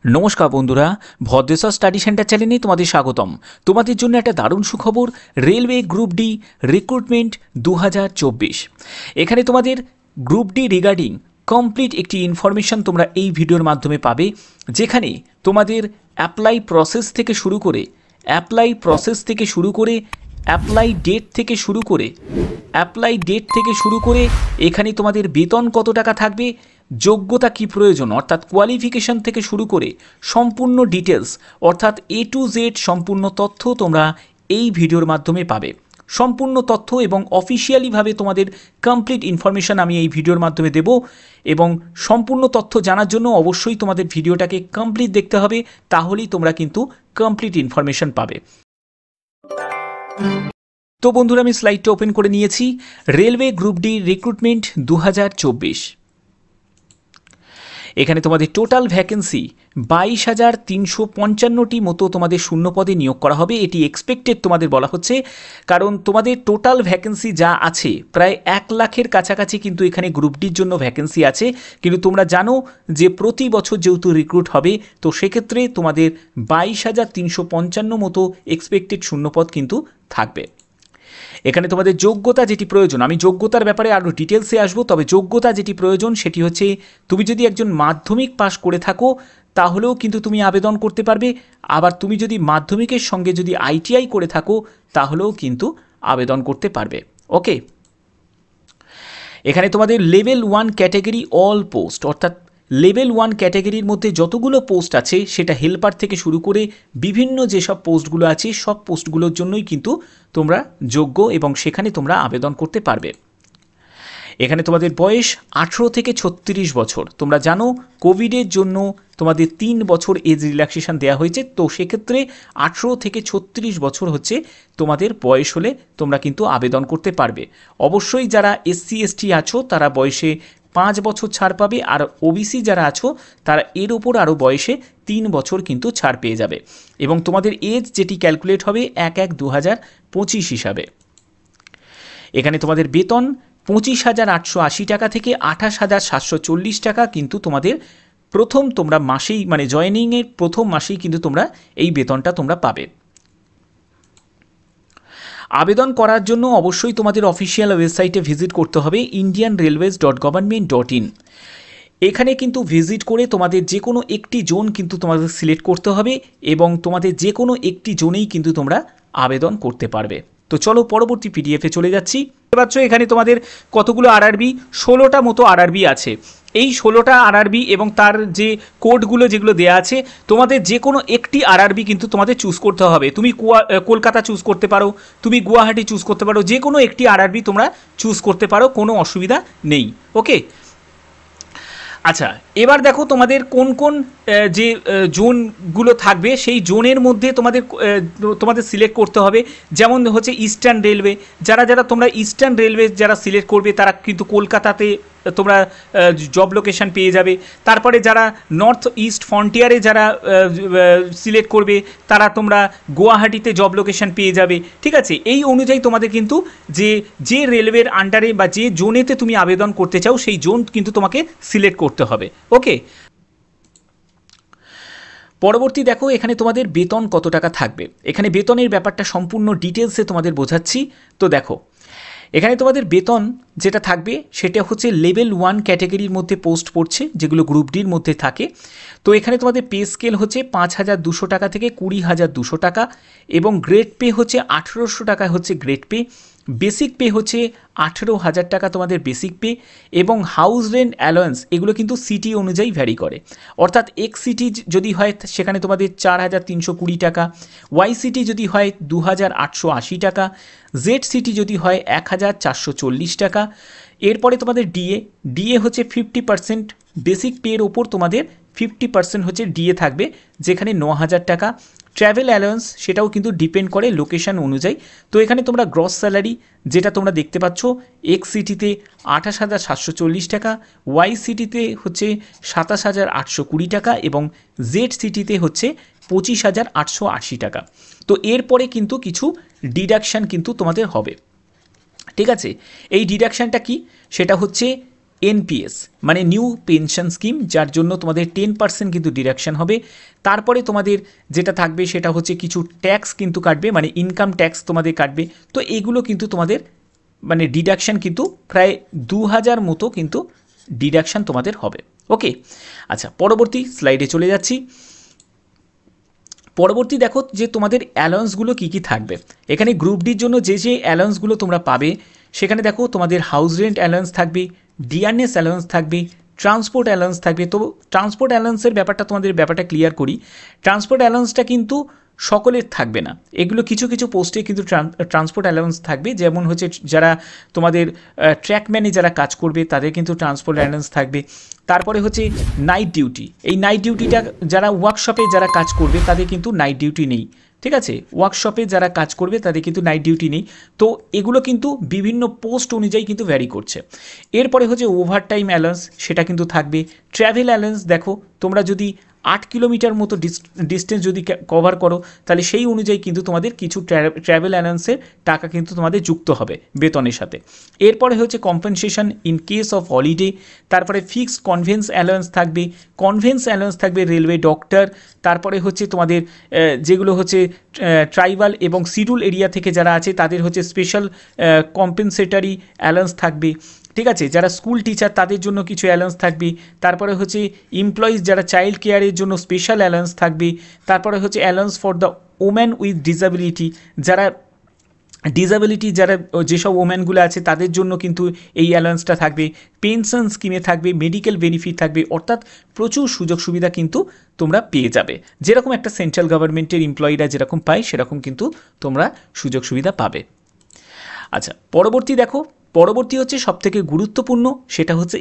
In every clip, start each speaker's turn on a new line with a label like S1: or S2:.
S1: নমস্কার বন্ধুরা, Bhadreswar study centre চ্যানেলে তোমাদের স্বাগতম। তোমাদের জন্য একটা দারুণ সুখবর, রেলওয়ে গ্রুপ ডি রিক্রুটমেন্ট 2024। এখানে তোমাদের গ্রুপ ডি রিগার্ডিং কমপ্লিট একটি ইনফরমেশন তোমরা এই ভিডিওর মাধ্যমে পাবে, যেখানে তোমাদের অ্যাপ্লাই প্রসেস থেকে শুরু করে অ্যাপ্লাই ডেট থেকে শুরু করে এখানে তোমাদের বেতন কত টাকা থাকবে, যোগ্যতা কি প্রয়োজন অর্থাৎ কোয়ালিফিকেশন থেকে শুরু করে সম্পূর্ণ ডিটেলস অর্থাৎ A to Z সম্পূর্ণ তথ্য তোমরা এই ভিডিওর মাধ্যমে পাবে। সম্পূর্ণ তথ্য এবং অফিসিয়ালিভাবে তোমাদের কমপ্লিট ইনফরমেশন আমি এই ভিডিওর মাধ্যমে দেব, এবং সম্পূর্ণ তথ্য জানার জন্য অবশ্যই তোমাদের ভিডিওটাকে কমপ্লিট দেখতে হবে, তাহলেই তোমরা কিন্তু কমপ্লিট ইনফরমেশন পাবে। তো বন্ধুরা, আমি স্লাইডটা ওপেন করে নিয়েছি। রেলওয়ে গ্রুপ ডি রিক্রুটমেন্ট 2024, এখানে তোমাদের টোটাল ভ্যাকেন্সি 22,355টি মতো তোমাদের শূন্য পদে নিয়োগ করা হবে। এটি এক্সপেক্টেড তোমাদের বলা হচ্ছে, কারণ তোমাদের টোটাল ভ্যাকেন্সি যা আছে প্রায় 1 লাখের কাছাকাছি কিন্তু এখানে গ্রুপ ডির জন্য ভ্যাকেন্সি আছে। কিন্তু তোমরা জানো যে প্রতি বছর যেহেতু রিক্রুট হবে, তো সেক্ষেত্রে তোমাদের 22,355 মতো এক্সপেক্টেড শূন্যপদ কিন্তু থাকবে। এখানে তোমাদের যোগ্যতা যেটি প্রয়োজন, আমি যোগ্যতার ব্যাপারে আরও ডিটেলসে আসবো, তবে যোগ্যতা যেটি প্রয়োজন সেটি হচ্ছে তুমি যদি একজন মাধ্যমিক পাস করে থাকো তাহলেও কিন্তু তুমি আবেদন করতে পারবে। আবার তুমি যদি মাধ্যমিকের সঙ্গে যদি ITI করে থাকো তাহলেও কিন্তু আবেদন করতে পারবে। ওকে, এখানে তোমাদের লেভেল 1 ক্যাটাগরি অল পোস্ট, অর্থাৎ লেভেল 1 ক্যাটাগরির মধ্যে যতগুলো পোস্ট আছে সেটা হেল্পার থেকে শুরু করে বিভিন্ন যেসব পোস্টগুলো আছে সব পোস্টগুলোর জন্যই কিন্তু তোমরা যোগ্য এবং সেখানে তোমরা আবেদন করতে পারবে। এখানে তোমাদের বয়স 18 থেকে 36 বছর। তোমরা জানো কোভিডের জন্য তোমাদের 3 বছর এজ রিল্যাক্সেশন দেওয়া হয়েছে, তো সেক্ষেত্রে 18 থেকে 36 বছর হচ্ছে তোমাদের বয়স হলে তোমরা কিন্তু আবেদন করতে পারবে। অবশ্যই যারা SC ST আছো তারা বয়সে 5 বছর ছাড় পাবে, আর OBC যারা আছো তারা এর ওপর আরও বয়সে 3 বছর কিন্তু ছাড় পেয়ে যাবে, এবং তোমাদের এজ যেটি ক্যালকুলেট হবে 1/1/2025 হিসাবে। এখানে তোমাদের বেতন 25,880 টাকা থেকে 28,740 টাকা কিন্তু তোমাদের প্রথম তোমরা মাসেই, মানে জয়েনিংয়ের প্রথম মাসেই কিন্তু তোমরা এই বেতনটা তোমরা পাবে। আবেদন করার জন্য অবশ্যই তোমাদের অফিসিয়াল ওয়েবসাইটে ভিজিট করতে হবে indianrailways.government.in। এখানে কিন্তু ভিজিট করে তোমাদের যে কোনো একটি জোন কিন্তু তোমাদের সিলেক্ট করতে হবে, এবং তোমাদের যে কোনো একটি জোনেই কিন্তু তোমরা আবেদন করতে পারবে। তো চলো পরবর্তী পিডিএফে চলে যাচ্ছি। দেখতে পাচ্ছ এখানে তোমাদের কতগুলো RRB, 16টা মতো RRB আছে। এই 16টা RRB এবং তার যে কোডগুলো যেগুলো দেওয়া আছে, তোমাদের যে কোনো একটি RRB কিন্তু তোমাদের চুজ করতে হবে। তুমি কলকাতা চুজ করতে পারো, তুমি গুয়াহাটি চুজ করতে পারো, যে কোনো একটি RRB তোমরা চুজ করতে পারো, কোনো অসুবিধা নেই। ওকে, আচ্ছা, এবার দেখো তোমাদের কোন কোন যে জোনগুলো থাকবে সেই জোনের মধ্যে তোমাদের সিলেক্ট করতে হবে। যেমন হচ্ছে ইস্টার্ন রেলওয়ে, যারা তোমরা ইস্টার্ন রেলওয়ে যারা সিলেক্ট করবে তারা কিন্তু কলকাতাতে তোমরা জব লোকেশন পেয়ে যাবে। তারপরে যারা নর্থ ইস্ট ফ্রন্টিয়ারে যারা সিলেক্ট করবে তারা তোমরা গুয়াহাটিতে জব লোকেশন পেয়ে যাবে। ঠিক আছে, এই অনুযায়ী তোমাদের কিন্তু যে রেলওয়ের আন্ডারে বা যে জোনেতে তুমি আবেদন করতে চাও সেই জোন কিন্তু তোমাকে সিলেক্ট করতে হবে। ওকে, পরবর্তী দেখো এখানে তোমাদের বেতন কত টাকা থাকবে। এখানে বেতনের ব্যাপারটা সম্পূর্ণ ডিটেলসে তোমাদের বোঝাচ্ছি। তো দেখো এখানে তোমাদের বেতন যেটা থাকবে সেটা হচ্ছে লেভেল 1 ক্যাটাগরির মধ্যে পোস্ট পড়ছে, যেগুলো গ্রুপ ডির মধ্যে থাকে। তো এখানে তোমাদের পে স্কেল হচ্ছে 5,200 টাকা থেকে 20,200 টাকা, এবং গ্রেড পে হচ্ছে 1,800 টাকা হচ্ছে গ্রেড পে। বেসিক পে হচ্ছে 18,000 টাকা তোমাদের বেসিক পে, এবং হাউস রেন্ট অ্যালাওয়েন্স এগুলো কিন্তু সিটি অনুযায়ী ভ্যারি করে। অর্থাৎ এক্স সিটি যদি হয় সেখানে তোমাদের 4,320 টাকা, ওয়াই সিটি যদি হয় 2,880 টাকা, জেড সিটি যদি হয় 1,440 টাকা। এরপরে তোমাদের ডিএ হচ্ছে 50% বেসিক পের ওপর তোমাদের 50% হচ্ছে ডিএ থাকবে, যেখানে 9,000 টাকা। ট্র্যাভেল অ্যালাউন্স সেটাও কিন্তু ডিপেন্ড করে লোকেশন অনুযায়ী। তো এখানে তোমরা গ্রস স্যালারি যেটা তোমরা দেখতে পাচ্ছ, এক্স সিটিতে 28,740 টাকা, ওয়াই সিটিতে হচ্ছে 27,820 টাকা, এবং জেড সিটিতে হচ্ছে 25,880 টাকা। তো এরপরে কিন্তু কিছু ডিডাকশান কিন্তু তোমাদের হবে। ঠিক আছে, এই ডিডাকশানটা কি, সেটা হচ্ছে এনপিএস মানে নিউ পেনশন স্কিম, যার জন্য তোমাদের 10% কিন্তু ডিডাকশন হবে। তারপরে তোমাদের যেটা থাকবে সেটা হচ্ছে কিছু ট্যাক্স কিন্তু কাটবে, মানে ইনকাম ট্যাক্স তোমাদের কাটবে। তো এগুলো কিন্তু তোমাদের মানে ডিডাকশন কিন্তু প্রায় 2000 মতো কিন্তু ডিডাকশন তোমাদের হবে। ওকে, আচ্ছা পরবর্তী স্লাইডে চলে যাচ্ছি। পরবর্তী দেখো যে তোমাদের অ্যালাউন্সগুলো কী কী থাকবে। এখানে গ্রুপ ডির জন্য যে যে অ্যালাউন্সগুলো তোমরা পাবে সেখানে দেখো তোমাদের হাউস রেন্ট অ্যালাউন্স থাকবে, ডিআরএস অ্যালাউন্স থাকবে, ট্রান্সপোর্ট অ্যালাউন্স থাকবে। তো ট্রান্সপোর্ট অ্যালাউন্সের ব্যাপারটা ক্লিয়ার করি। ট্রান্সপোর্ট অ্যালাউন্সটা কিন্তু সকলের থাকবে না, এগুলো কিছু কিছু পোস্টে কিন্তু ট্রান্সপোর্ট অ্যালাউন্স থাকবে। যেমন হচ্ছে যারা তোমাদের ট্র্যাকম্যানে যারা কাজ করবে তাদের কিন্তু ট্রান্সপোর্ট অ্যালাউন্স থাকবে। তারপরে হচ্ছে নাইট ডিউটি, এই নাইট ডিউটিটা যারা ওয়ার্কশপে যারা কাজ করবে তাদের কিন্তু নাইট ডিউটি নেই, ঠিক আছে। ওয়ার্কশপে যারা কাজ করবে তাদের কিন্তু নাইট ডিউটি নেই। তো এগুলো কিন্তু বিভিন্ন পোস্ট অনুযায়ী কিন্তু ভ্যারি করছে। এরপরে হচ্ছে ওভারটাইম অ্যালাউন্স, সেটা কিন্তু থাকবে। ট্র্যাভেল অ্যালাউন্স দেখো তোমরা যদি 8 কিলোমিটার মতো ডিস্টেন্স যদি কভার করো তাহলে সেই অনুযায়ী কিন্তু তোমাদের কিছু ট্র্যাভেল অ্যালাউন্সের টাকা কিন্তু তোমাদের যুক্ত হবে বেতনের সাথে। এরপরে হচ্ছে compensation in case of holiday. তারপরে ফিক্সড কনভেন্স অ্যালাউন্স থাকবে, কনভেন্স অ্যালাউন্স থাকবে রেলওয়ে ডক্টর। তারপরে হচ্ছে তোমাদের যেগুলো হচ্ছে ট্রাইবাল এবং শিডিউল এরিয়া থেকে যারা আছে তাদের হচ্ছে স্পেশাল কম্পেনসেটারি অ্যালাউন্স থাকবে, ঠিক আছে। যারা স্কুল টিচার তাদের জন্য কিছু অ্যালাউন্স থাকবে। তারপরে হচ্ছে এমপ্লয়িজ যারা চাইল্ড কেয়ারের জন্য স্পেশাল অ্যালাউন্স থাকবে। তারপরে হচ্ছে allowance for the woman with disability, যারা যেসব ওম্যানগুলো আছে তাদের জন্য কিন্তু এই অ্যালাউন্সটা থাকবে। পেনশন স্কিমে থাকবে, মেডিকেল বেনিফিট থাকবে, অর্থাৎ প্রচুর সুযোগ সুবিধা কিন্তু তোমরা পেয়ে যাবে। যেরকম একটা সেন্ট্রাল গভর্নমেন্টের এমপ্লয়িরা যেরকম পায় সেরকম কিন্তু তোমরা সুযোগ সুবিধা পাবে। আচ্ছা পরবর্তী হচ্ছে সবথেকে গুরুত্বপূর্ণ, সেটা হচ্ছে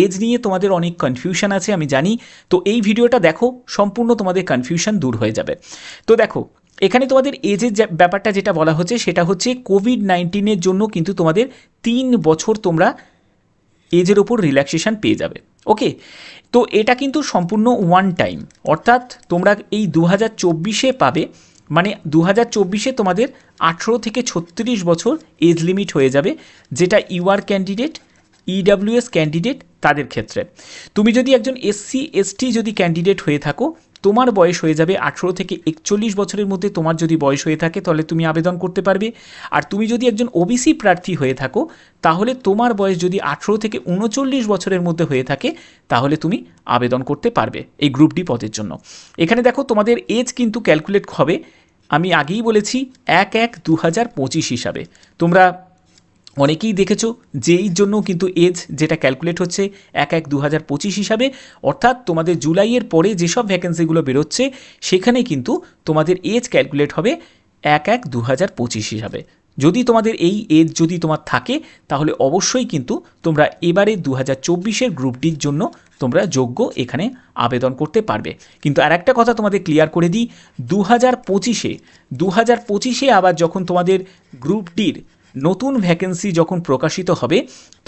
S1: এজ নিয়ে তোমাদের অনেক কনফিউশন আছে আমি জানি। তো এই ভিডিওটা দেখো, সম্পূর্ণ তোমাদের কনফিউশন দূর হয়ে যাবে। তো দেখো এখানে তোমাদের এজের ব্যাপারটা যেটা বলা হচ্ছে সেটা হচ্ছে কোভিড-19 জন্য কিন্তু তোমাদের 3 বছর তোমরা এজের ওপর রিল্যাক্সেশন পেয়ে যাবে। ওকে, তো এটা কিন্তু সম্পূর্ণ ওয়ান টাইম, অর্থাৎ তোমরা এই 2024 পাবে, মানে 2024 তোমাদের 18 থেকে 36 বছর এজ লিমিট হয়ে যাবে, যেটা ইউআর ক্যান্ডিডেট, ইডাব্লিউএস ক্যান্ডিডেট তাদের ক্ষেত্রে। তুমি যদি একজন এসসি এসটি যদি ক্যান্ডিডেট হয়ে থাকো তোমার বয়স হয়ে যাবে 18 থেকে 41 বছরের মধ্যে, তোমার যদি বয়স হয়ে থাকে তাহলে তুমি আবেদন করতে পারবে। আর তুমি যদি একজন ওবিসি প্রার্থী হয়ে থাকো তাহলে তোমার বয়স যদি 18 থেকে 39 বছরের মধ্যে হয়ে থাকে তাহলে তুমি আবেদন করতে পারবে এই গ্রুপ ডি পদের জন্য। এখানে দেখো তোমাদের এজ কিন্তু ক্যালকুলেট হবে, আমি আগেই বলেছি 1/1/2025 হিসাবে। তোমরা অনেকেই দেখেছো যেই জন্য কিন্তু এজ যেটা ক্যালকুলেট হচ্ছে 1/1/2025 হিসাবে, অর্থাৎ তোমাদের জুলাইয়ের পরে যেসব ভ্যাকেন্সিগুলো বেরোচ্ছে সেখানে কিন্তু তোমাদের এজ ক্যালকুলেট হবে 1/1/2025 হিসাবে। যদি তোমাদের এই এজ যদি তোমার থাকে তাহলে অবশ্যই কিন্তু তোমরা এবারে 2024 গ্রুপ ডির জন্য তোমরা যোগ্য, এখানে আবেদন করতে পারবে। কিন্তু আর একটা কথা তোমাদের ক্লিয়ার করে দিই, 2025 আবার যখন তোমাদের গ্রুপ ডির নতুন ভ্যাকেন্সি যখন প্রকাশিত হবে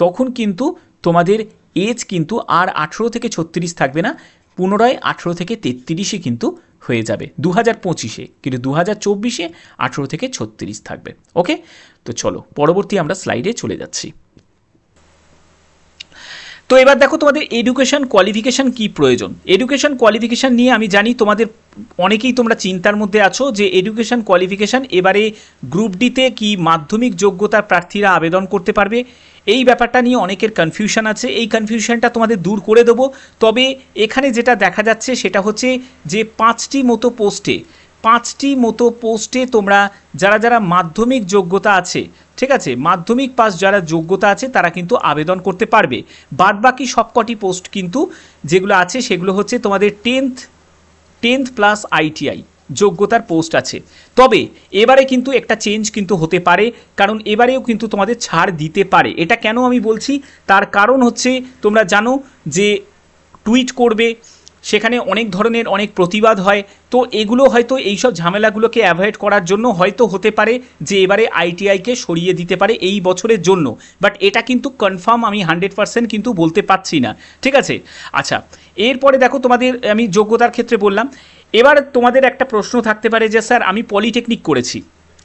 S1: তখন কিন্তু তোমাদের এজ কিন্তু আর 18 থেকে 36 থাকবে না, পুনরায় 18 থেকে 33 কিন্তু হয়ে যাবে 2025, কিন্তু 2024 18 থেকে 36 থাকবে। ওকে, তো চলো পরবর্তী আমরা স্লাইডে চলে যাচ্ছি। তো এবার দেখো তোমাদের এডুকেশন কোয়ালিফিকেশান কি প্রয়োজন। এডুকেশন কোয়ালিফিকেশান নিয়ে আমি জানি তোমাদের অনেকেই তোমরা চিন্তার মধ্যে আছো যে এডুকেশন কোয়ালিফিকেশান এবারে গ্রুপ ডিতে কি মাধ্যমিক যোগ্যতার প্রার্থীরা আবেদন করতে পারবে, এই ব্যাপারটা নিয়ে অনেকের কনফিউশন আছে। এই কনফিউশনটা তোমাদের দূর করে দেবো। তবে এখানে যেটা দেখা যাচ্ছে সেটা হচ্ছে যে 5টি মতো পোস্টে তোমরা যারা মাধ্যমিক যোগ্যতা আছে, ঠিক আছে, মাধ্যমিক পাস যারা যোগ্যতা আছে তারা কিন্তু আবেদন করতে পারবে। বাদবাকি সবকটি পোস্ট কিন্তু যেগুলো আছে সেগুলো হচ্ছে তোমাদের 10th প্লাস ITI যোগ্যতার পোস্ট আছে। তবে এবারে কিন্তু একটা চেঞ্জ কিন্তু হতে পারে, কারণ এবারেও কিন্তু তোমাদের ছাড় দিতে পারে। এটা কেন আমি বলছি, তার কারণ হচ্ছে তোমরা জানো যে টুইট করবে, সেখানে অনেক ধরনের অনেক প্রতিবাদ হয়। তো এগুলো হয়তো এইসব ঝামেলাগুলোকে অ্যাভয়েড করার জন্য হয়তো হতে পারে যে এবারে ITIকে সরিয়ে দিতে পারে এই বছরের জন্য, বাট এটা কিন্তু কনফার্ম আমি 100% কিন্তু বলতে পারছি না, ঠিক আছে। আচ্ছা, এরপরে দেখো তোমাদের আমি যোগ্যতার ক্ষেত্রে বললাম। এবার তোমাদের একটা প্রশ্ন থাকতে পারে যে স্যার আমি পলিটেকনিক করেছি,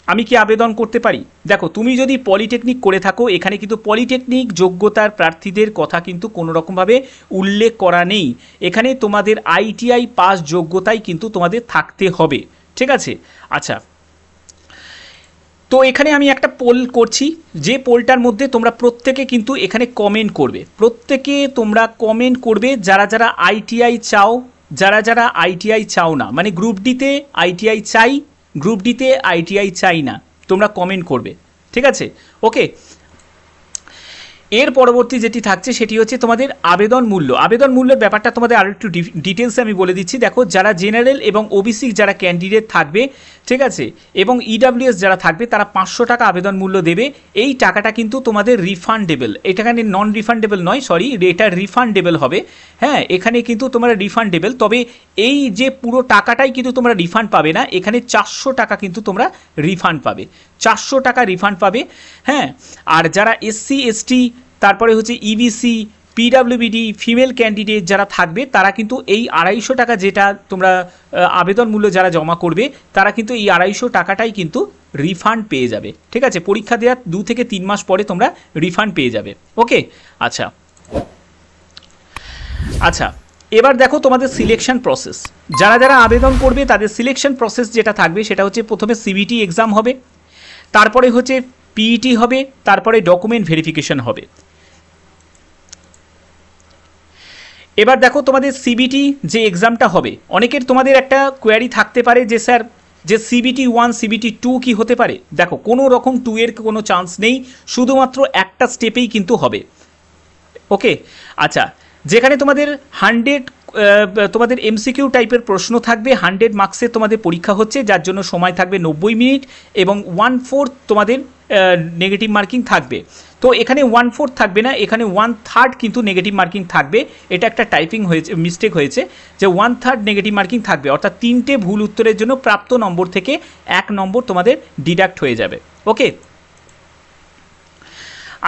S1: আমি কি আবেদন করতে পারি? দেখো, তুমি যদি পলিটেকনিক করে থাকো, এখানে কিন্তু পলিটেকনিক যোগ্যতার প্রার্থীদের কথা কিন্তু কোনো রকমভাবে উল্লেখ করা নেই। এখানে তোমাদের আইটিআই পাস যোগ্যতাই কিন্তু তোমাদের থাকতে হবে, ঠিক আছে? আচ্ছা, তো এখানে আমি একটা পোল করছি, যে পোলটার মধ্যে তোমরা প্রত্যেকে কিন্তু এখানে কমেন্ট করবে, প্রত্যেকে তোমরা কমেন্ট করবে যারা যারা আইটিআই চাও, যারা যারা আইটিআই চাও না, মানে গ্রুপ ডিতে আইটিআই চাই, গ্রুপ ডিতে আইটিআই চাই না, তোমরা কমেন্ট করবে, ঠিক আছে? ওকে, এর পরবর্তী যেটি থাকছে সেটি হচ্ছে তোমাদের আবেদন মূল্য। আবেদন মূল্যের ব্যাপারটা তোমাদের আরও একটু ডিটেলসে আমি বলে দিচ্ছি। দেখো, যারা জেনারেল এবং ওবিসি যারা ক্যান্ডিডেট থাকবে, ঠিক আছে, এবং ইডাব্লিউএস যারা থাকবে, তারা 500 টাকা আবেদন মূল্য দেবে। এই টাকাটা কিন্তু তোমাদের রিফান্ডেবল, এখানে নন রিফান্ডেবল নয়, সরি, এটা রিফান্ডেবল হবে। হ্যাঁ, এখানে কিন্তু তোমরা রিফান্ডেবল, তবে এই যে পুরো টাকাটাই কিন্তু তোমরা রিফান্ড পাবে না, এখানে 400 টাকা কিন্তু তোমরা রিফান্ড পাবে, 400 টাকা রিফান্ড পাবে। হ্যাঁ, আর যারা এসসি এসটি, তারপরে হচ্ছে ইবিসি, পিডাব্লিউবিডি, ফিমেল ক্যান্ডিডেট যারা থাকবে, তারা কিন্তু এই 250 টাকা যেটা তোমরা আবেদন মূল্য যারা জমা করবে, তারা কিন্তু এই 250 টাকাটাই কিন্তু রিফান্ড পেয়ে যাবে, ঠিক আছে? পরীক্ষা দেওয়ার 2 থেকে 3 মাস পরে তোমরা রিফান্ড পেয়ে যাবে। ওকে, আচ্ছা আচ্ছা, এবার দেখো তোমাদের সিলেকশন প্রসেস। যারা যারা আবেদন করবে তাদের সিলেকশন প্রসেস যেটা থাকবে সেটা হচ্ছে, প্রথমে সিবিটি এক্সাম হবে, তারপরে হচ্ছে পিইটি হবে, তারপরে ডকুমেন্ট ভেরিফিকেশন হবে। এবার দেখো তোমাদের সিবিটি যে এক্সামটা হবে, অনেকের তোমাদের একটা কোয়ারি থাকতে পারে যে স্যার, যে সিবিটি 1 সিবিটি 2 কি হতে পারে? দেখো, কোনো রকম 2 এর কোনো চান্স নেই, শুধুমাত্র একটা স্টেপেই কিন্তু হবে। ওকে, আচ্ছা, যেখানে তোমাদের 100 তোমাদের এমসিকিউ টাইপের প্রশ্ন থাকবে, 100 মার্কসের তোমাদের পরীক্ষা হচ্ছে, যার জন্য সময় থাকবে 90 মিনিট এবং 1/4 তোমাদের নেগেটিভ মার্কিং থাকবে। তো এখানে 1/4 থাকবে না, এখানে 1/3 কিন্তু নেগেটিভ মার্কিং থাকবে। এটা একটা টাইপিং হয়েছে, মিস্টেক হয়েছে, যে 1/3 নেগেটিভ মার্কিং থাকবে, অর্থাৎ 3টে ভুল উত্তরের জন্য প্রাপ্ত নম্বর থেকে 1 নম্বর তোমাদের ডিডাক্ট হয়ে যাবে। ওকে,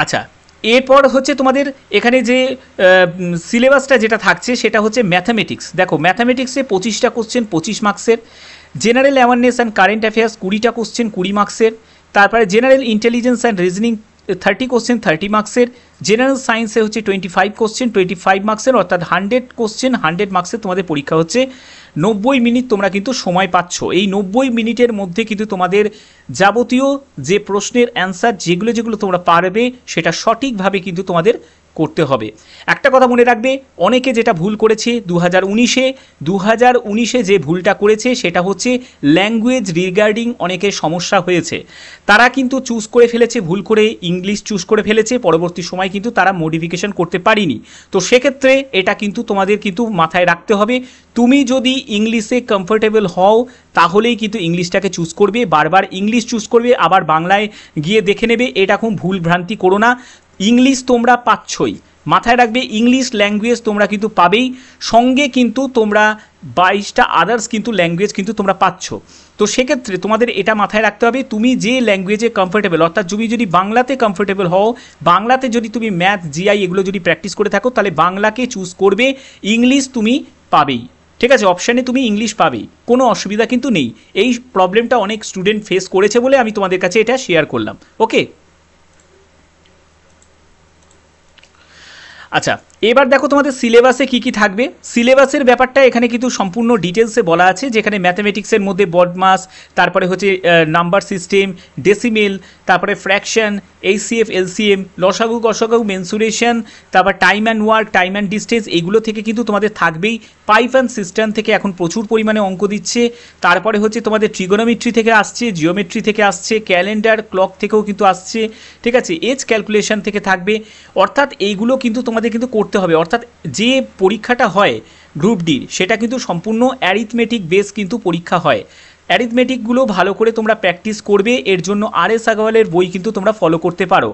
S1: আচ্ছা, এরপর হচ্ছে তোমাদের এখানে যে সিলেবাসটা যেটা থাকছে সেটা হচ্ছে ম্যাথামেটিক্স। দেখো, ম্যাথামেটিক্সে 25টা কোশ্চেন 25 মার্কসের, general awareness and current affairs 20টা কোশ্চেন 20 মার্কসের, তারপরে general intelligence and reasoning 30 question 30 মার্কসের, জেনারেল সায়েন্সে হচ্ছে 25 কোশ্চেন 25 মার্কসের, অর্থাৎ 100 কোশ্চেন 100 মার্কসের তোমাদের পরীক্ষা হচ্ছে। 90 মিনিট তোমরা কিন্তু সময় পাচ্ছ, এই 90 মিনিটের মধ্যে কিন্তু তোমাদের যাবতীয় যে প্রশ্নের অ্যান্সার যেগুলো যেগুলো তোমরা পারবে সেটা সঠিকভাবে কিন্তু তোমাদের করতে হবে। একটা কথা মনে রাখবে, অনেকে যেটা ভুল করেছে 2019-এ যে ভুলটা করেছে সেটা হচ্ছে ল্যাঙ্গুয়েজ রিগার্ডিং অনেকের সমস্যা হয়েছে, তারা কিন্তু চুজ করে ফেলেছে ভুল করে, ইংলিশ চুজ করে ফেলেছে, পরবর্তী সময় কিন্তু তারা মডিফিকেশন করতে পারেনি। তো সেক্ষেত্রে এটা কিন্তু তোমাদের কিন্তু মাথায় রাখতে হবে, তুমি যদি ইংলিশে কমফোর্টেবল হও তাহলেই কিন্তু ইংলিশটাকে চুজ করবে, বারবার ইংলিশ চুজ করবে, আবার বাংলায় গিয়ে দেখে নেবে, এটা খুব ভুল ভ্রান্তি করো না। ইংলিশ তোমরা পাচ্ছই, মাথায় রাখবে, ইংলিশ ল্যাঙ্গুয়েজ তোমরা কিন্তু পাবেই, সঙ্গে কিন্তু তোমরা 22টা আদার্স কিন্তু ল্যাঙ্গুয়েজ কিন্তু তোমরা পাচ্ছ। তো সেক্ষেত্রে তোমাদের এটা মাথায় রাখতে হবে, তুমি যে ল্যাঙ্গুয়েজে কমফোর্টেবল, অর্থাৎ তুমি যদি বাংলাতে কমফোর্টেবল হও, বাংলাতে যদি তুমি ম্যাথ জিআই এগুলো যদি প্র্যাকটিস করে থাকো, তাহলে বাংলাকে চুজ করবে, ইংলিশ তুমি পাবেই, ঠিক আছে? অপশানে তুমি ইংলিশ পাবেই, কোনো অসুবিধা কিন্তু নেই। এই প্রবলেমটা অনেক স্টুডেন্ট ফেস করেছে বলে আমি তোমাদের কাছে এটা শেয়ার করলাম। ওকে, আচ্ছা, এবার দেখো তোমাদের সিলেবাসে কি কি থাকবে। সিলেবাসের ব্যাপারটা এখানে কিন্তু সম্পূর্ণ ডিটেলসে বলা আছে, যেখানে ম্যাথামেটিক্সের মধ্যে বডমাস, তারপরে হচ্ছে নাম্বার সিস্টেম, ডেসিমেল, তারপরে ফ্র্যাকশন, এইচসিএফ, এলসিএম, লসাগু গসাগু, মেনসুরেশন, তারপর time and work, time and distance, এগুলো থেকে কিন্তু তোমাদের থাকবেই। পাইথন সিস্টেম থেকে এখন প্রচুর পরিমাণে অঙ্ক দিচ্ছে, তারপরে হচ্ছে তোমাদের ট্রিগোনোমেট্রি থেকে আসছে, জিওমেট্রি থেকে আসছে, ক্যালেন্ডার ক্লক থেকেও কিন্তু আসছে, ঠিক আছে? এজ ক্যালকুলেশন থেকে থাকবে, অর্থাৎ এইগুলো কিন্তু তোমাদের কিন্তু করতে হবে। অর্থাৎ যে পরীক্ষাটা হয় গ্রুপ ডির, সেটা কিন্তু সম্পূর্ণ অ্যারিথমেটিক বেস কিন্তু পরীক্ষা হয়। অ্যারিথমেটিকগুলো ভালো করে তোমরা প্র্যাকটিস করবে, এর জন্য RS আগরওয়ালের বই কিন্তু তোমরা ফলো করতে পারো।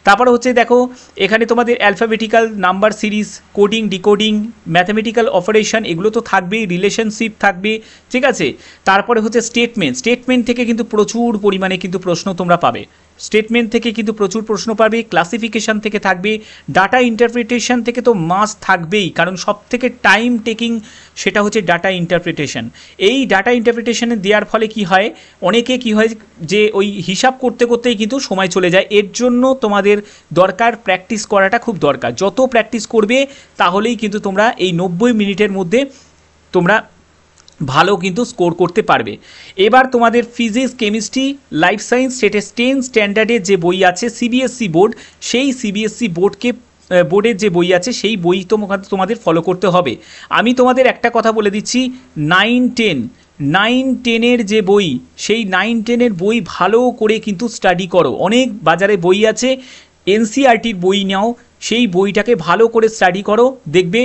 S1: তারপর হচ্ছে দেখো, এখানে তোমাদের alphabetical number series, coding, decoding, mathematical operation, এগুলো তো থাকবেই, রিলেশনশিপ থাকবে, ঠিক আছে? তারপরে হচ্ছে স্টেটমেন্ট থেকে কিন্তু প্রচুর পরিমাণে কিন্তু প্রশ্ন তোমরা পাবে। স্টেটমেন্ট থেকে কিন্তু প্রচুর প্রশ্ন পাবে, ক্লাসিফিকেশান থেকে থাকবে, ডাটা ইন্টারপ্রিটেশন থেকে তো মাস্ট থাকবেই, কারণ সব থেকে টাইম টেকিং সেটা হচ্ছে ডাটা ইন্টারপ্রিটেশন। এই ডাটা ইন্টারপ্রিটেশনে দেওয়ার ফলে কি হয়, অনেকে কি হয় যে ওই হিসাব করতে করতেই কিন্তু সময় চলে যায়। এর জন্য তোমাদের দরকার প্র্যাকটিস করাটা খুব দরকার। যত প্র্যাকটিস করবে তাহলেই কিন্তু তোমরা এই 90 মিনিটের মধ্যে তোমরা ভালো কিন্তু স্কোর করতে পারবে। এবার তোমাদের ফিজিক্স, কেমিস্ট্রি, লাইফ সায়েন্স সেটা 10 স্ট্যান্ডার্ডের যে বই আছে সিবিএসসি বোর্ড, সেই সিবিএসসি বোর্ডের যে বই আছে সেই বই তোমাদের ফলো করতে হবে। আমি তোমাদের একটা কথা বলে দিচ্ছি, 9-10 যে বই, সেই 9-10 বই ভালো করে কিন্তু স্টাডি করো। অনেক বাজারে বই আছে, এনসিইআরটির বই নাও, সেই বইটাকে ভালো করে স্টাডি করো, দেখবে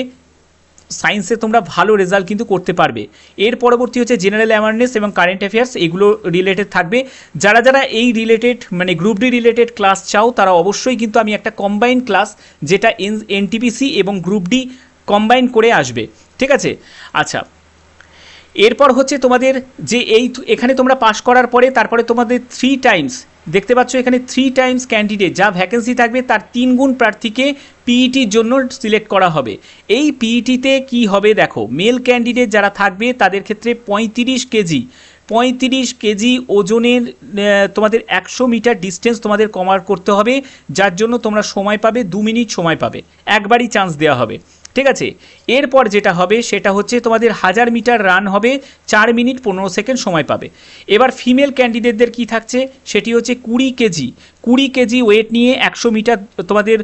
S1: সায়েন্সে তোমরা ভালো রেজাল্ট কিন্তু করতে পারবে। এর পরবর্তী হচ্ছে জেনারেল অ্যাওয়ারনেস এবং কারেন্ট অ্যাফেয়ার্স, এগুলো রিলেটেড থাকবে। যারা যারা এই রিলেটেড মানে গ্রুপ ডি রিলেটেড ক্লাস চাও তারা অবশ্যই কিন্তু আমি একটা কম্বাইন ক্লাস যেটা এনটিপিসি এবং গ্রুপ ডি কম্বাইন করে আসবে, ঠিক আছে। আচ্ছা, এরপর হচ্ছে তোমাদের যে এখানে তোমরা পাস করার পরে তারপরে তোমাদের 3 টাইমস দেখতে পাচ্ছ এখানে 3 টাইমস ক্যান্ডিডেট যা ভ্যাকেন্সি থাকবে তার 3 গুণ প্রার্থীকে পিইটির জন্য সিলেক্ট করা হবে। এই পিইটিতে কি হবে দেখো, মেল ক্যান্ডিডেট যারা থাকবে তাদের ক্ষেত্রে 35 কেজি ওজনের তোমাদের 100 মিটার ডিস্টেন্স তোমাদের কভার করতে হবে, যার জন্য তোমরা সময় পাবে 2 মিনিট সময় পাবে, একবারই চান্স দেওয়া হবে, ঠিক আছে। এরপর যেটা হবে সেটা হচ্ছে তোমাদের 1000 মিটার রান হবে, 4 মিনিট 15 সেকেন্ড সময় পাবে। এবার ফিমেল ক্যান্ডিডেটদের কি থাকছে সেটি হচ্ছে 20 কেজি ওয়েট নিয়ে 100 মিটার তোমাদের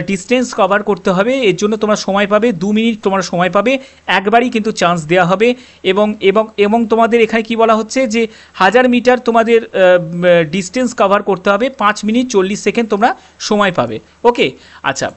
S1: ডিস্টেন্স কভার করতে হবে, এর জন্য তোমরা সময় পাবে 2 মিনিট তোমরা সময় পাবে, একবারই কিন্তু চান্স দেওয়া হবে। এবং তোমাদের এখানে কি বলা হচ্ছে যে 1000 মিটার তোমাদের ডিস্টেন্স কভার করতে হবে, 5 মিনিট 40 সেকেন্ড তোমরা সময় পাবে, ওকে। আচ্ছা,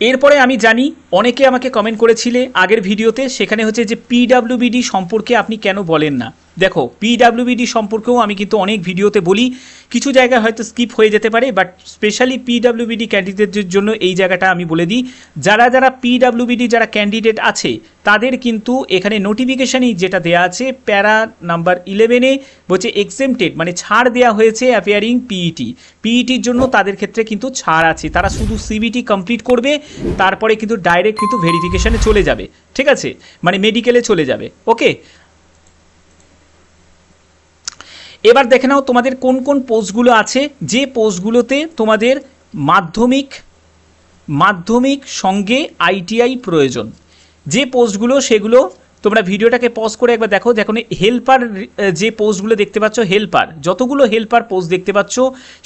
S1: এরপরে আমি জানি অনেকে আমাকে কমেন্ট করেছিলে আগের ভিডিওতে, সেখানে হচ্ছে যে পিডাব্লিউবিডি সম্পর্কে আপনি কেন বলেন না। দেখো, পিডাব্লিউবিডি সম্পর্কেও আমি কিন্তু অনেক ভিডিওতে বলি, কিছু জায়গায় হয়তো স্কিপ হয়ে যেতে পারে, বাট স্পেশালি পিডাব্লিউবিডি ক্যান্ডিডেটদের জন্য এই জায়গাটা আমি বলে দিই। যারা পিডাব্লিউবিডি যারা ক্যান্ডিডেট আছে তাদের কিন্তু এখানে নোটিফিকেশানই যেটা দেওয়া আছে প্যারা নাম্বার 11-এ বলছে এক্সেমটেড, মানে ছাড় দেওয়া হয়েছে অ্যাপিয়ারিং পিইটির জন্য তাদের ক্ষেত্রে কিন্তু ছাড় আছে। তারা শুধু সিবিটি কমপ্লিট করবে, তারপরে কিন্তু ডাইরেক্ট কিন্তু ভেরিফিকেশানে চলে যাবে, ঠিক আছে, মানে মেডিকেলে চলে যাবে, ওকে। এবার দেখে নাও তোমাদের কোন কোন পোস্টগুলো আছে, যে পোস্টগুলোতে তোমাদের মাধ্যমিক সঙ্গে আইটিআই প্রয়োজন। যে পোস্টগুলো সেগুলো তোমরা ভিডিওটাকে পজ করে একবার দেখো। দেখো হেল্পার যে পোস্টগুলো দেখতে পাচ্ছ, হেল্পার যতগুলো হেল্পার পোস্ট দেখতে পাচ্ছ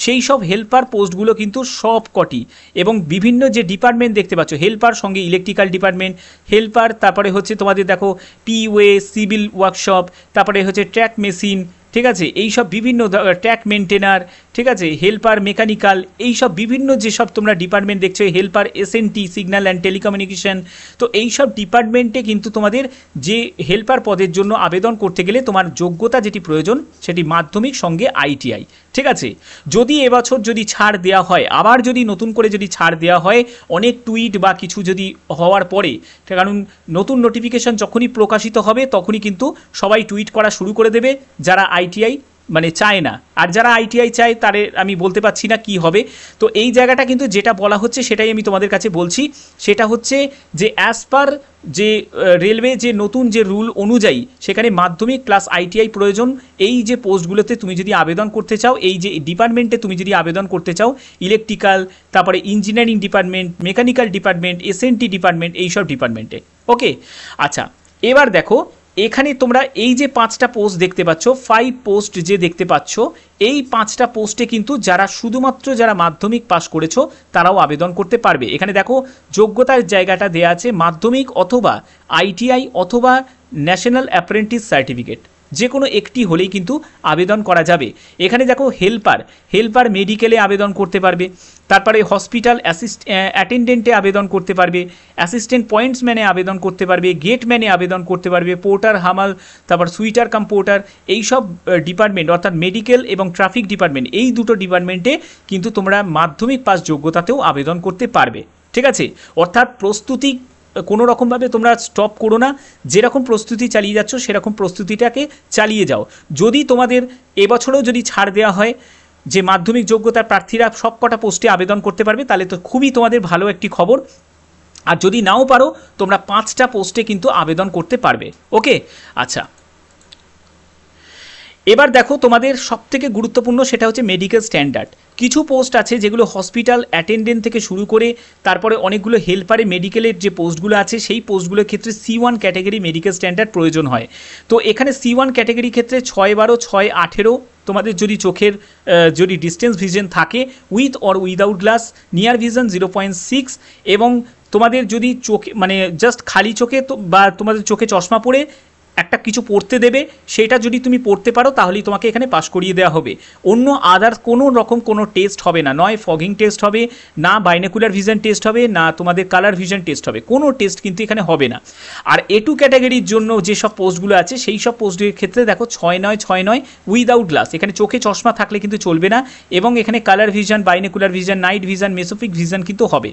S1: সেই সব হেল্পার পোস্টগুলো কিন্তু সব কটি, এবং বিভিন্ন যে ডিপার্টমেন্ট দেখতে পাচ্ছ, হেল্পার সঙ্গে ইলেকট্রিক্যাল ডিপার্টমেন্ট, হেল্পার তারপরে হচ্ছে তোমাদের দেখো পিওয়ে, সিভিল ওয়ার্কশপ, তারপরে হচ্ছে ট্র্যাক মেশিন, ঠিক আছে, এই সব বিভিন্ন ট্র্যাক মেনটেনার, ঠিক আছে, হেল্পার মেকানিক্যাল, এই সব বিভিন্ন যেসব তোমরা ডিপার্টমেন্ট দেখছো, helper SNT signal and telecommunication, তো এই সব ডিপার্টমেন্টে কিন্তু তোমাদের যে হেল্পার পদের জন্য আবেদন করতে গেলে তোমার যোগ্যতা যেটি প্রয়োজন সেটি মাধ্যমিক সঙ্গে আইটিআই, ঠিক আছে। যদি এবছর যদি ছাড় দেওয়া হয়, আবার যদি নতুন করে যদি ছাড় দেওয়া হয়, অনেক টুইট বা কিছু যদি হওয়ার পরে, কারণ নতুন নোটিফিকেশন যখনই প্রকাশিত হবে তখনই কিন্তু সবাই টুইট করা শুরু করে দেবে যারা আইটিআই মানে চায় না, আর যারা আইটিআই চায় তাদের আমি বলতে পারছি না কি হবে। তো এই জায়গাটা কিন্তু যেটা বলা হচ্ছে সেটাই আমি তোমাদের কাছে বলছি, সেটা হচ্ছে যে অ্যাজ পার যে রেলওয়ে যে নতুন যে রুল অনুযায়ী সেখানে মাধ্যমিক প্লাস আইটিআই প্রয়োজন। এই যে পোস্টগুলোতে তুমি যদি আবেদন করতে চাও, এই যে ডিপার্টমেন্টে তুমি যদি আবেদন করতে চাও, ইলেকট্রিক্যাল, তারপরে engineering department, mechanical department, SNT department, এই সব ডিপার্টমেন্টে, ওকে। আচ্ছা, এবার দেখো এখানে তোমরা এই যে 5টা পোস্ট দেখতে পাচ্ছ, 5 পোস্ট যে দেখতে পাচ্ছ, এই 5টা পোস্টে কিন্তু শুধুমাত্র যারা মাধ্যমিক পাস করেছো তারাও আবেদন করতে পারবে। এখানে দেখো যোগ্যতার জায়গাটা দেওয়া আছে মাধ্যমিক অথবা আইটিআই অথবা ন্যাশনাল অ্যাপ্রেন্টিস সার্টিফিকেট, যে কোনো একটি হলেই কিন্তু আবেদন করা যাবে। এখানে দেখো হেল্পার মেডিকেলে আবেদন করতে পারবে, তারপরে হসপিটাল অ্যাটেন্ডেন্টে আবেদন করতে পারবে, অ্যাসিস্ট্যান্ট পয়েন্টসম্যানে আবেদন করতে পারবে, গেটম্যানে আবেদন করতে পারবে, পোর্টার, হামাল, তারপর সুইটার কাম পোর্টার, এই সব ডিপার্টমেন্ট অর্থাৎ মেডিকেল এবং ট্রাফিক ডিপার্টমেন্ট, এই দুটো ডিপার্টমেন্টে কিন্তু তোমরা মাধ্যমিক পাস যোগ্যতাতেও আবেদন করতে পারবে, ঠিক আছে। অর্থাৎ প্রস্তুতি কোনো রকমভাবে তোমরা স্টপ করো না, যেরকম প্রস্তুতি চালিয়ে যাচ্ছ সেরকম প্রস্তুতিটাকে চালিয়ে যাও। যদি তোমাদের এবছরেও যদি ছাড় দেওয়া হয়, যে মাধ্যমিক যোগ্যতার প্রার্থীরা সব কটা পোস্টে আবেদন করতে পারবে, তাহলে তো খুবই তোমাদের ভালো একটি খবর। আর যদি নাও পারো তোমরা 5টা পোস্টে কিন্তু আবেদন করতে পারবে। ওকে, আচ্ছা, এবার দেখো তোমাদের সবথেকে গুরুত্বপূর্ণ সেটা হচ্ছে মেডিকেল স্ট্যান্ডার্ড। কিছু পোস্ট আছে যেগুলো হসপিটাল অ্যাটেন্ডেন্ট থেকে শুরু করে তারপরে অনেকগুলো হেল্পারে মেডিকেলের যে পোস্টগুলো আছে সেই পোস্টগুলোর ক্ষেত্রে C1 ক্যাটাগরি মেডিকেল স্ট্যান্ডার্ড প্রয়োজন হয়। তো এখানে C1 ক্যাটাগরি ক্ষেত্রে 6/12, 6/18 তোমাদের যদি চোখের যদি ডিস্টেন্স ভিশন থাকে with or without glass, near vision 0.6, এবং তোমাদের যদি চোখে মানে জাস্ট খালি চোখে তো বা তোমাদের চোখে চশমা পরে একটা কিছু পড়তে দেবে, সেটা যদি তুমি পড়তে পারো তাহলেই তোমাকে এখানে পাস করিয়ে দেওয়া হবে। অন্য আদার্স কোনো রকম কোনো টেস্ট হবে না, নয় ফগিং টেস্ট হবে, না বাইনোকুলার ভিশন টেস্ট হবে, না তোমাদের কালার ভিশন টেস্ট হবে, কোনো টেস্ট কিন্তু এখানে হবে না। আর A2 ক্যাটাগরির জন্য যেসব পোস্টগুলো আছে সেই সব পোস্টের ক্ষেত্রে দেখো 6/9 উইদাউট গ্লাস, এখানে চোখে চশমা থাকলে কিন্তু চলবে না, এবং এখানে colour vision, binocular vision, night vision, mesopic vision কিন্তু হবে।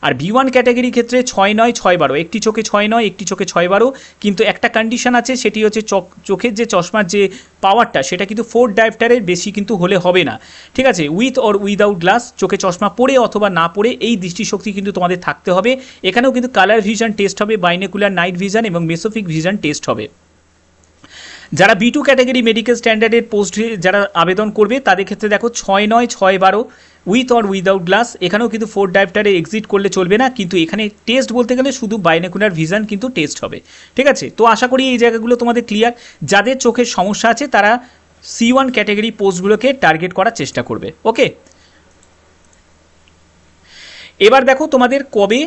S1: আর B1 ক্যাটাগরির ক্ষেত্রে 6/9, 6/12, একটি চোখে 6/9, একটি চোখে 6/12, কিন্তু একটা কন্ডিশন আছে, সেটি হচ্ছে চোখের যে চশমার যে পাওয়ারটা সেটা কিন্তু 4 ডায়োপ্টারের বেশি কিন্তু হলে হবে না, ঠিক আছে। উইথ অর উইদাউট গ্লাস, চোখে চশমা পরে অথবা না পরে এই দৃষ্টিশক্তি কিন্তু তোমাদের থাকতে হবে। এখানেও কিন্তু কালার ভিশন টেস্ট হবে, বাইনোকুলার নাইট ভিশন এবং মেসোপিক ভিশন টেস্ট হবে। যারা B2 ক্যাটাগরি মেডিকেল স্ট্যান্ডার্ডের পোস্টে যারা আবেদন করবে তাদের ক্ষেত্রে দেখো 6/9, 6/12 উইথ অর উইদাউট গ্লাস, এখানেও কিন্তু 4 ডায়োপ্টারে এক্সিট করলে চলবে না, কিন্তু এখানে টেস্ট বলতে গেলে শুধু বাইনোকুলার ভিশন কিন্তু টেস্ট হবে, ঠিক আছে। তো আশা করি এই জায়গাগুলো তোমাদের ক্লিয়ার। যাদের চোখের সমস্যা আছে তারা C1 ক্যাটাগরি পোস্টগুলোকে টার্গেট করার চেষ্টা করবে। ওকে, এবার দেখো তোমাদের কবে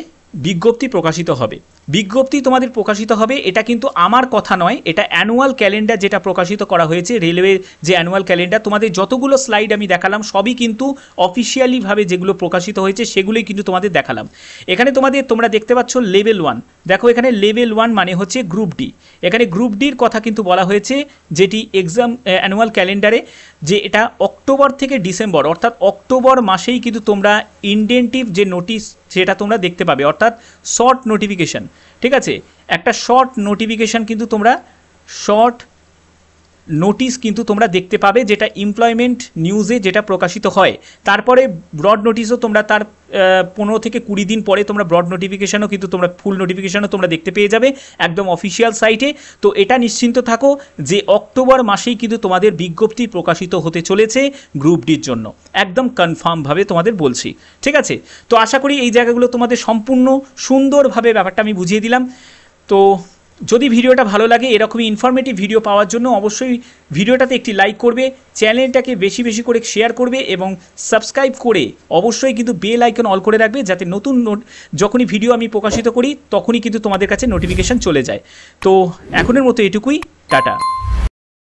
S1: বিজ্ঞপ্তি প্রকাশিত হবে। বিজ্ঞপ্তি তোমাদের প্রকাশিত হবে, এটা কিন্তু আমার কথা নয়, এটা অ্যানুয়াল ক্যালেন্ডার যেটা প্রকাশিত করা হয়েছে, রেলওয়ে যে অ্যানুয়াল ক্যালেন্ডার, তোমাদের যতগুলো স্লাইড আমি দেখালাম সবই কিন্তু অফিসিয়ালিভাবে যেগুলো প্রকাশিত হয়েছে সেগুলোই কিন্তু তোমাদের দেখালাম। এখানে তোমরা দেখতে পাচ্ছ লেভেল 1, দেখো এখানে লেভেল 1 মানে হচ্ছে গ্রুপ ডি। এখানে গ্রুপ ডির কথা কিন্তু বলা হয়েছে, যেটি এক্সাম অ্যানুয়াল ক্যালেন্ডারে, যে এটা অক্টোবর থেকে ডিসেম্বর, অর্থাৎ অক্টোবর মাসেই কিন্তু তোমরা ইনডেন্টিভ যে নোটিশ সেটা তোমরা দেখতে পাবে, অর্থাৎ শর্ট নোটিফিকেশান, ঠিক আছে। একটা শর্ট নোটিফিকেশান কিন্তু তোমরা শর্ট নোটিশ কিন্তু তোমরা দেখতে পাবে, যেটা এমপ্লয়মেন্ট নিউজে যেটা প্রকাশিত হয়। তারপরে ব্রড নোটিশও তোমরা তার 15 থেকে 20 দিন পরে তোমরা ব্রড নোটিফিকেশানও কিন্তু তোমরা ফুল নোটিফিকেশানও তোমরা দেখতে পেয়ে যাবে একদম অফিসিয়াল সাইটে। তো এটা নিশ্চিন্ত থাকো যে অক্টোবর মাসেই কিন্তু তোমাদের বিজ্ঞপ্তি প্রকাশিত হতে চলেছে গ্রুপ ডির জন্য, একদম কনফার্মভাবে তোমাদের বলছি, ঠিক আছে। তো আশা করি এই জায়গাগুলো তোমাদের সম্পূর্ণ সুন্দরভাবে ব্যাপারটা আমি বুঝিয়ে দিলাম। তো যদি ভিডিওটা ভালো লাগে, এরকমই ইনফরমেটিভ ভিডিও পাওয়ার জন্য অবশ্যই ভিডিওটাতে একটি লাইক করবে, চ্যানেলটাকে বেশি বেশি করে শেয়ার করবে এবং সাবস্ক্রাইব করে অবশ্যই কিন্তু বেল আইকন অল করে রাখবে, যাতে নতুন যখনই ভিডিও আমি প্রকাশিত করি তখনই কিন্তু তোমাদের কাছে নোটিফিকেশান চলে যায়। তো এখনের মতো এটুকুই, টাটা।